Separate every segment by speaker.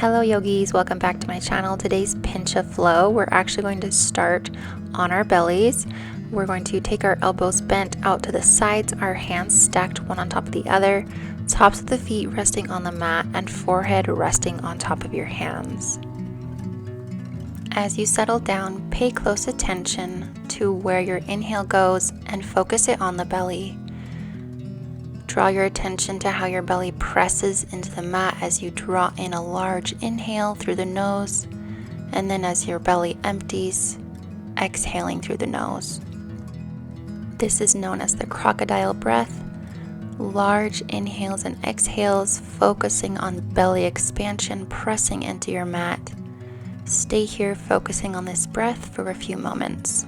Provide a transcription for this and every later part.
Speaker 1: Hello yogis, welcome back to my channel. Today's pincha flow, we're actually going to start on our bellies. We're going to take our elbows bent out to the sides, our hands stacked one on top of the other, tops of the feet resting on the mat, and forehead resting on top of your hands. As you settle down, pay close attention to where your inhale goes and focus it on the belly. Draw your attention to how your belly presses into the mat as you draw in a large inhale through the nose, and then as your belly empties, exhaling through the nose. This is known as the crocodile breath. Large inhales and exhales, focusing on belly expansion, pressing into your mat. Stay here focusing on this breath for a few moments.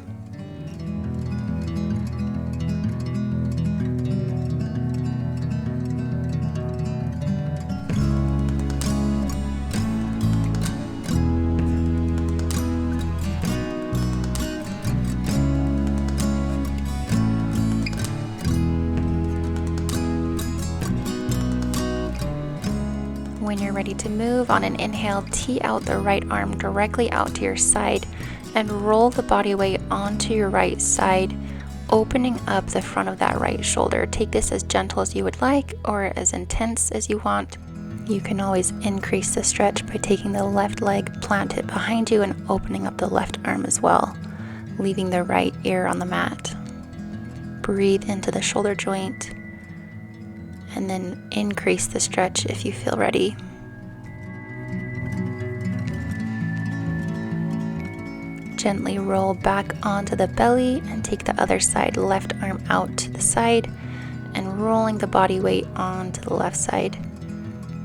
Speaker 1: When you're ready to move, on an inhale, tee out the right arm directly out to your side and roll the body weight onto your right side, opening up the front of that right shoulder. Take this as gentle as you would like or as intense as you want. You can always increase the stretch by taking the left leg, plant it behind you, and opening up the left arm as well, leaving the right ear on the mat. Breathe into the shoulder joint, and then increase the stretch if you feel ready. Gently roll back onto the belly and take the other side, left arm out to the side and rolling the body weight onto the left side.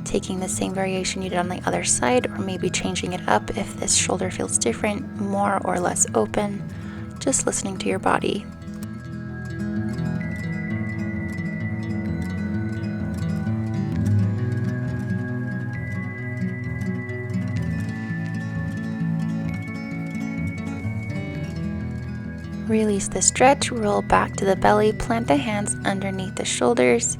Speaker 1: Taking the same variation you did on the other side, or maybe changing it up if this shoulder feels different, more or less open, just listening to your body. Release the stretch, roll back to the belly, plant the hands underneath the shoulders,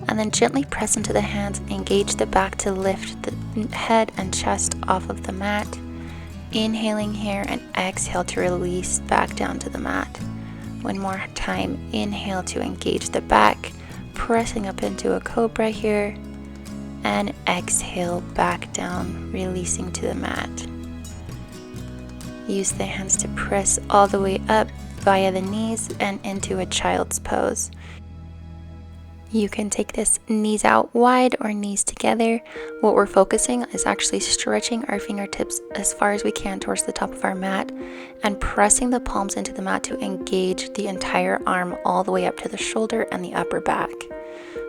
Speaker 1: and then gently press into the hands, engage the back to lift the head and chest off of the mat. Inhaling here and exhale to release back down to the mat. One more time, inhale to engage the back, pressing up into a cobra here, and exhale back down, releasing to the mat. Use the hands to press all the way up via the knees and into a child's pose. You can take this knees out wide or knees together. What we're focusing is actually stretching our fingertips as far as we can towards the top of our mat and pressing the palms into the mat to engage the entire arm all the way up to the shoulder and the upper back.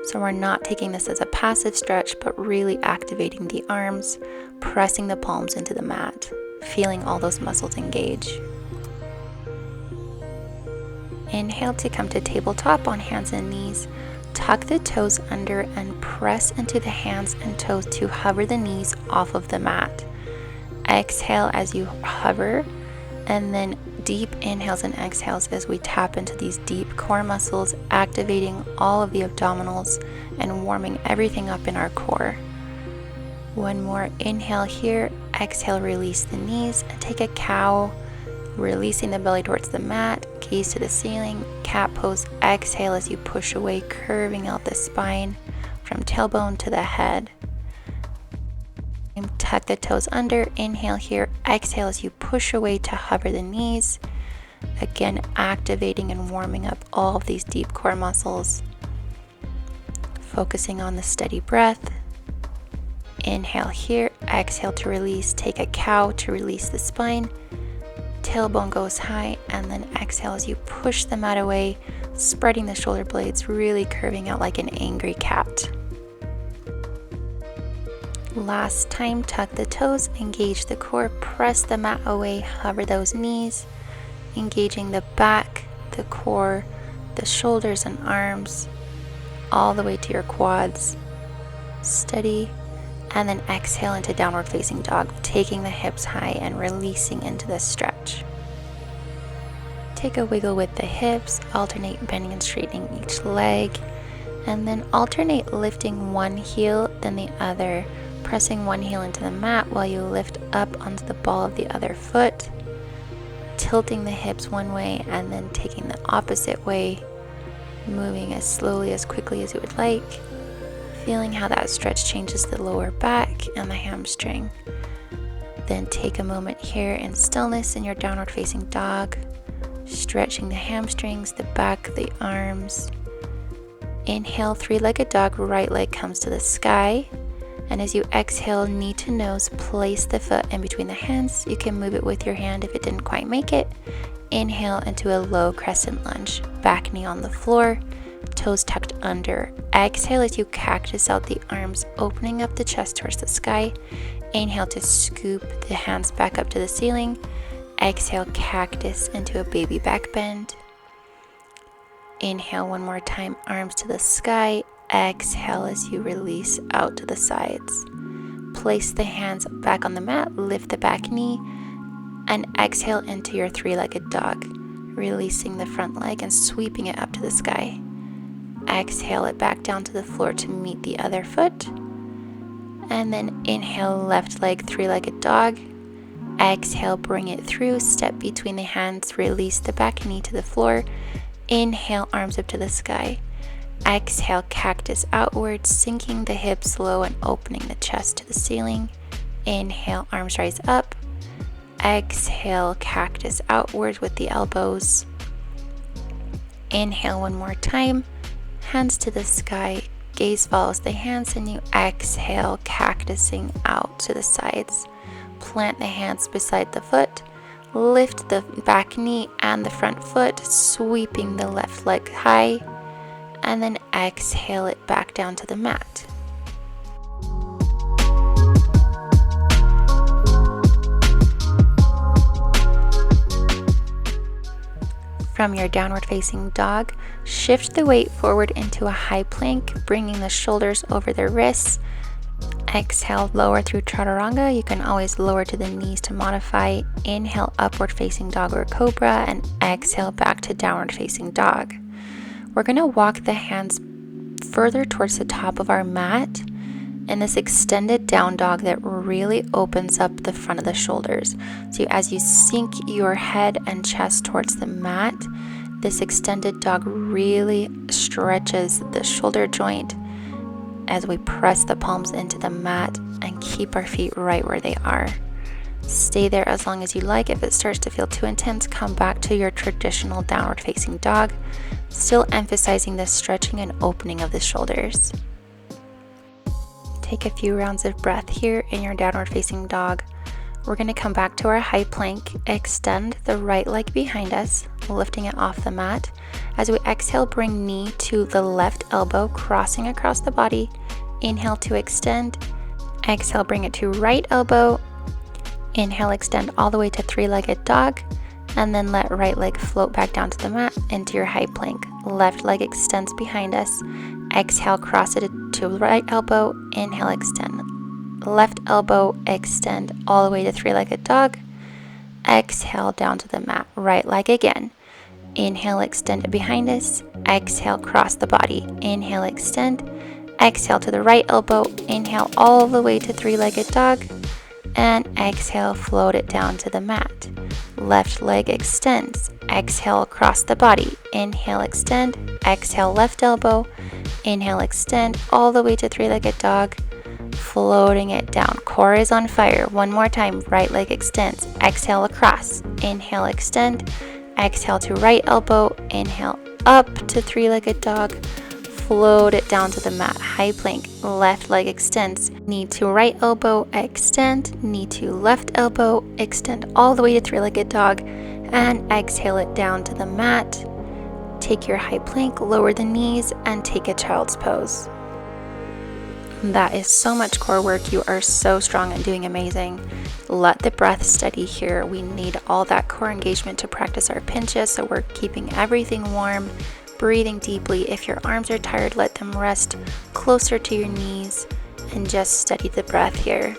Speaker 1: So we're not taking this as a passive stretch, but really activating the arms, pressing the palms into the mat, feeling all those muscles engage. Inhale to come to tabletop on hands and knees. Tuck the toes under and press into the hands and toes to hover the knees off of the mat. Exhale as you hover, and then deep inhales and exhales as we tap into these deep core muscles, activating all of the abdominals and warming everything up in our core. One more inhale here, exhale, release the knees, and take a cow, releasing the belly towards the mat, gaze to the ceiling, cat pose. Exhale as you push away, curving out the spine from tailbone to the head. Tuck the toes under, inhale here, exhale as you push away to hover the knees. Again, activating and warming up all of these deep core muscles. Focusing on the steady breath. Inhale here, exhale to release, take a cow to release the spine. Tailbone goes high, and then exhale as you push the mat away, spreading the shoulder blades, really curving out like an angry cat. Last time, tuck the toes, engage the core, press the mat away, hover those knees, engaging the back, the core, the shoulders and arms, all the way to your quads. Steady. And then exhale into downward facing dog, taking the hips high and releasing into the stretch. Take a wiggle with the hips, alternate bending and straightening each leg, and then alternate lifting one heel, then the other, Pressing one heel into the mat while you lift up onto the ball of the other foot, tilting the hips one way and then taking the opposite way, moving as slowly, as quickly as you would like, feeling how that stretch changes the lower back and the hamstring. Then take a moment here in stillness in your downward facing dog, stretching the hamstrings, the back, the arms. Inhale, three-legged dog, right leg comes to the sky. And as you exhale, knee to nose, place the foot in between the hands. You can move it with your hand if it didn't quite make it. Inhale into a low crescent lunge. Back knee on the floor, toes tucked under. Exhale as you cactus out the arms, opening up the chest towards the sky. Inhale to scoop the hands back up to the ceiling. Exhale, cactus into a baby back bend. Inhale one more time, arms to the sky. Exhale as you release out to the sides. Place the hands back on the mat, lift the back knee, and exhale into your three-legged dog, releasing the front leg and sweeping it up to the sky. Exhale it back down to the floor to meet the other foot. And then inhale, left leg, three-legged dog. Exhale, bring it through, step between the hands, release the back knee to the floor. Inhale, arms up to the sky. Exhale, cactus outward, sinking the hips low and opening the chest to the ceiling. Inhale, arms rise up. Exhale, cactus outward with the elbows. Inhale one more time, hands to the sky, gaze follows the hands, and you exhale, cactusing out to the sides. Plant the hands beside the foot, lift the back knee and the front foot, sweeping the left leg high, and then exhale it back down to the mat. From your downward facing dog, shift the weight forward into a high plank, bringing the shoulders over the wrists. Exhale, lower through chaturanga. You can always lower to the knees to modify. Inhale, upward facing dog or cobra, and exhale back to downward facing dog. We're going to walk the hands further towards the top of our mat in this extended down dog that really opens up the front of the shoulders. So as you sink your head and chest towards the mat, this extended dog really stretches the shoulder joint as we press the palms into the mat and keep our feet right where they are. Stay there as long as you like. If it starts to feel too intense, come back to your traditional downward facing dog, still emphasizing the stretching and opening of the shoulders. Take a few rounds of breath here in your downward facing dog. We're going to come back to our high plank, extend the right leg behind us, lifting it off the mat. As we exhale, bring knee to the left elbow, crossing across the body. Inhale to extend. Exhale, bring it to right elbow. Inhale, extend all the way to three-legged dog, and then let right leg float back down to the mat into your high plank. Left leg extends behind us. Exhale, cross it to right elbow. Inhale, extend. Left elbow, extend all the way to three-legged dog. Exhale, down to the mat. Right leg again. Inhale, extend it behind us. Exhale, cross the body. Inhale, extend. Exhale to the right elbow. Inhale all the way to three-legged dog. And exhale, float it down to the mat. Left leg extends. Exhale, across the body. Inhale, extend. Exhale, left elbow. Inhale, extend all the way to three-legged dog. Floating it down. Core is on fire. One more time. Right leg extends. Exhale, across. Inhale, extend. Exhale to right elbow. Inhale, up to three-legged dog. Float it down to the mat. High plank. Left leg extends. Knee to right elbow, extend. Knee to left elbow, extend all the way to three-legged dog. And exhale it down to the mat. Take your high plank, lower the knees, and take a child's pose. That is so much core work. You are so strong and doing amazing. Let the breath steady here. We need all that core engagement to practice our pincha, so we're keeping everything warm. Breathing deeply. If your arms are tired, let them rest closer to your knees and just steady the breath here.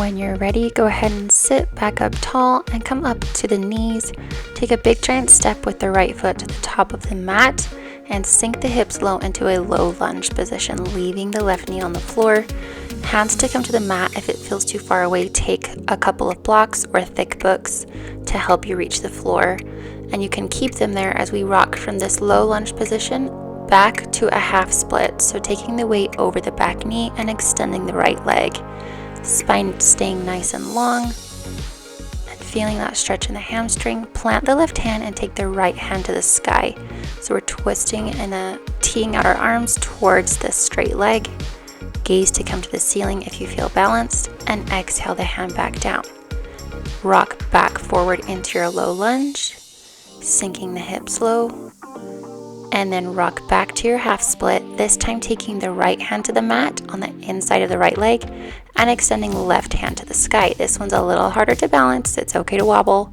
Speaker 1: When you're ready, go ahead and sit back up tall and come up to the knees. Take a big giant step with the right foot to the top of the mat and sink the hips low into a low lunge position, leaving the left knee on the floor. Hands to come to the mat. If it feels too far away, take a couple of blocks or thick books to help you reach the floor. And you can keep them there as we rock from this low lunge position back to a half split. So taking the weight over the back knee and extending the right leg. Spine staying nice and long. And feeling that stretch in the hamstring. Plant the left hand and take the right hand to the sky. So we're twisting and teeing out our arms towards the straight leg. Gaze to come to the ceiling if you feel balanced. And exhale the hand back down. Rock back forward into your low lunge. Sinking the hips low. And then rock back to your half split, this time taking the right hand to the mat on the inside of the right leg and extending the left hand to the sky. This one's a little harder to balance. It's okay to wobble.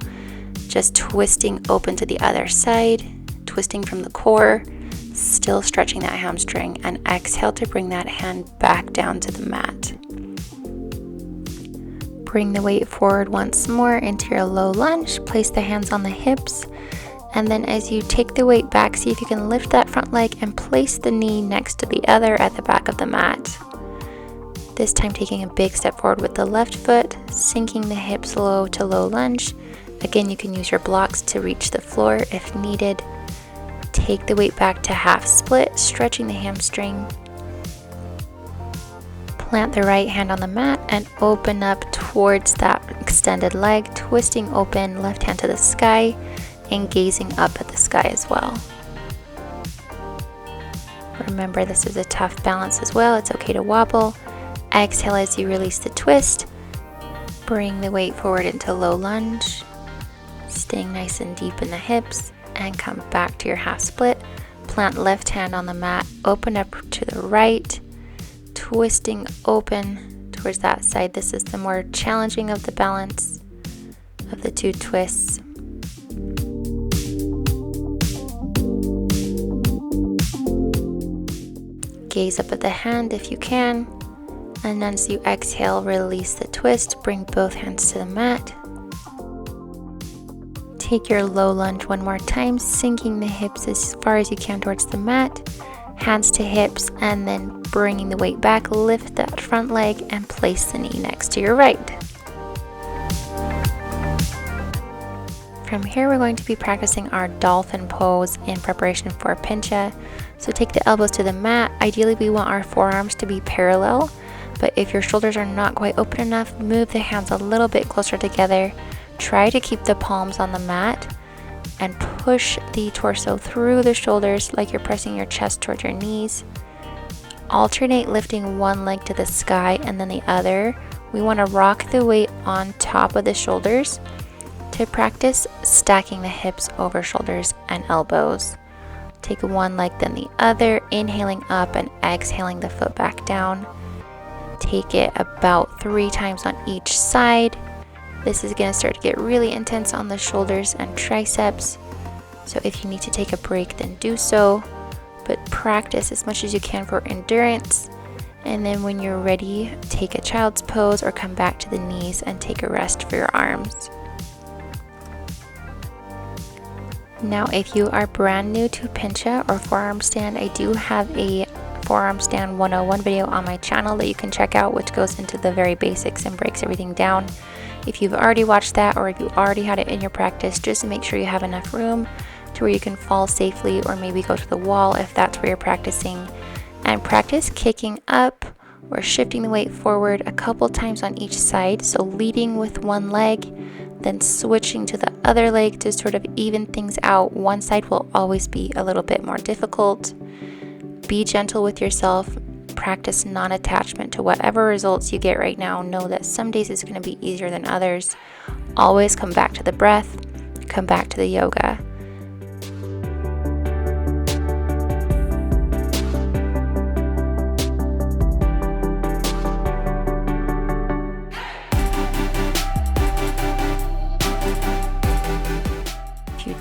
Speaker 1: Just twisting open to the other side, twisting from the core, still stretching that hamstring, and exhale to bring that hand back down to the mat. Bring the weight forward once more into your low lunge. Place the hands on the hips. And then as you take the weight back, see if you can lift that front leg and place the knee next to the other at the back of the mat. This time taking a big step forward with the left foot, sinking the hips low to low lunge. Again, you can use your blocks to reach the floor if needed. Take the weight back to half split, stretching the hamstring. Plant the right hand on the mat and open up towards that extended leg, twisting open, left hand to the sky. And gazing up at the sky as well. Remember, this is a tough balance as well. It's okay to wobble. Exhale as you release the twist. Bring the weight forward into low lunge. Staying nice and deep in the hips. And come back to your half split. Plant left hand on the mat. Open up to the right. Twisting open towards that side. This is the more challenging of the balance of the two twists. Gaze up at the hand if you can, and then as you exhale, release the twist, bring both hands to the mat. Take your low lunge one more time, sinking the hips as far as you can towards the mat, hands to hips, and then bringing the weight back, lift that front leg and place the knee next to your right. From here, we're going to be practicing our dolphin pose in preparation for pincha. So take the elbows to the mat. Ideally, we want our forearms to be parallel, but if your shoulders are not quite open enough, move the hands a little bit closer together. Try to keep the palms on the mat and push the torso through the shoulders like you're pressing your chest towards your knees. Alternate lifting one leg to the sky and then the other. We want to rock the weight on top of the shoulders. To practice stacking the hips over shoulders and elbows. Take one leg then the other, inhaling up and exhaling the foot back down. Take it about 3 times on each side. This is going to start to get really intense on the shoulders and triceps. So if you need to take a break, then do so. But practice as much as you can for endurance. And then when you're ready, take a child's pose or come back to the knees and take a rest for your arms. Now, if you are brand new to pincha or forearm stand, I do have a forearm stand 101 video on my channel that you can check out, which goes into the very basics and breaks everything down. If you've already watched that or if you already had it in your practice, just make sure you have enough room to where you can fall safely or maybe go to the wall if that's where you're practicing. And practice kicking up or shifting the weight forward a couple times on each side. So leading with one leg, then switching to the other leg to sort of even things out. One side will always be a little bit more difficult. Be gentle with yourself. Practice non-attachment to whatever results you get right now. Know that some days it's going to be easier than others. Always come back to the breath. Come back to the yoga.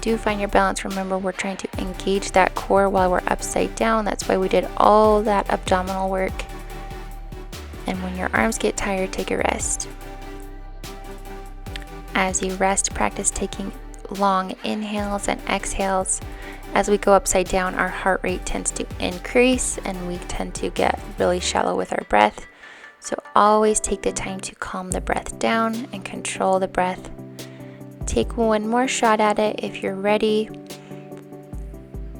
Speaker 1: Do find your balance. Remember, we're trying to engage that core while we're upside down. That's why we did all that abdominal work. And when your arms get tired, take a rest. As you rest, practice taking long inhales and exhales. As we go upside down, our heart rate tends to increase and we tend to get really shallow with our breath. So always take the time to calm the breath down and control the breath. Take one more shot at it if you're ready.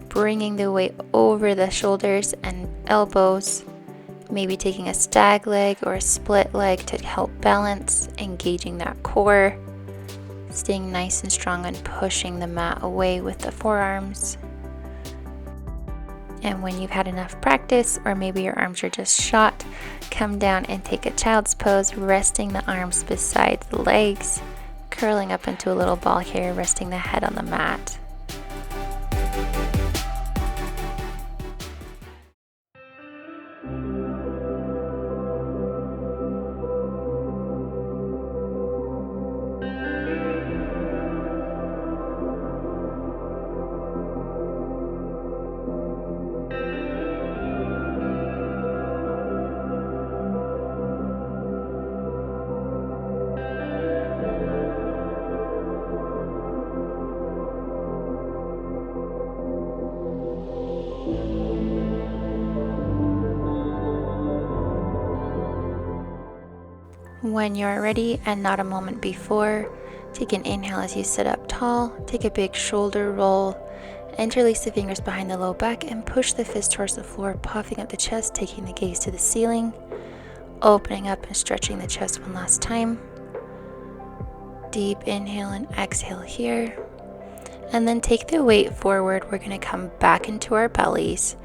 Speaker 1: Bringing the weight over the shoulders and elbows. Maybe taking a stag leg or a split leg to help balance, engaging that core. Staying nice and strong and pushing the mat away with the forearms. And when you've had enough practice, or maybe your arms are just shot, come down and take a child's pose, resting the arms beside the legs, curling up into a little ball here, resting the head on the mat. When you're ready and not a moment before, take an inhale as you sit up tall, take a big shoulder roll, interlace the fingers behind the low back and push the fist towards the floor, puffing up the chest, taking the gaze to the ceiling, opening up and stretching the chest one last time. Deep inhale and exhale here. And then take the weight forward. We're going to come back into our bellies,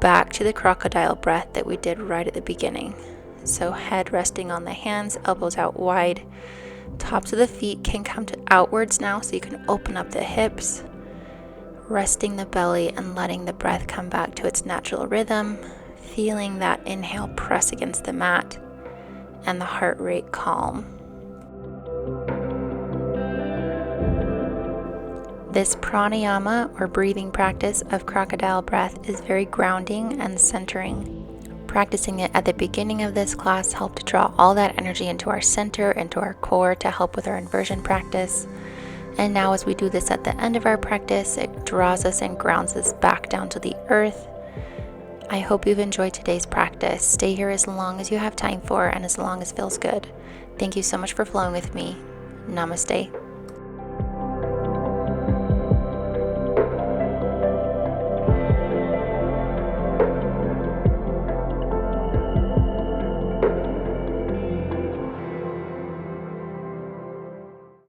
Speaker 1: back to the crocodile breath that we did right at the beginning. So head resting on the hands, elbows out wide. Tops of the feet can come to outwards now, so you can open up the hips. Resting the belly and letting the breath come back to its natural rhythm. Feeling that inhale press against the mat and the heart rate calm. This pranayama or breathing practice of crocodile breath is very grounding and centering. Practicing it at the beginning of this class helped to draw all that energy into our center, into our core to help with our inversion practice. And now as we do this at the end of our practice, it draws us and grounds us back down to the earth. I hope you've enjoyed today's practice. Stay here as long as you have time for and as long as feels good. Thank you so much for flowing with me. Namaste.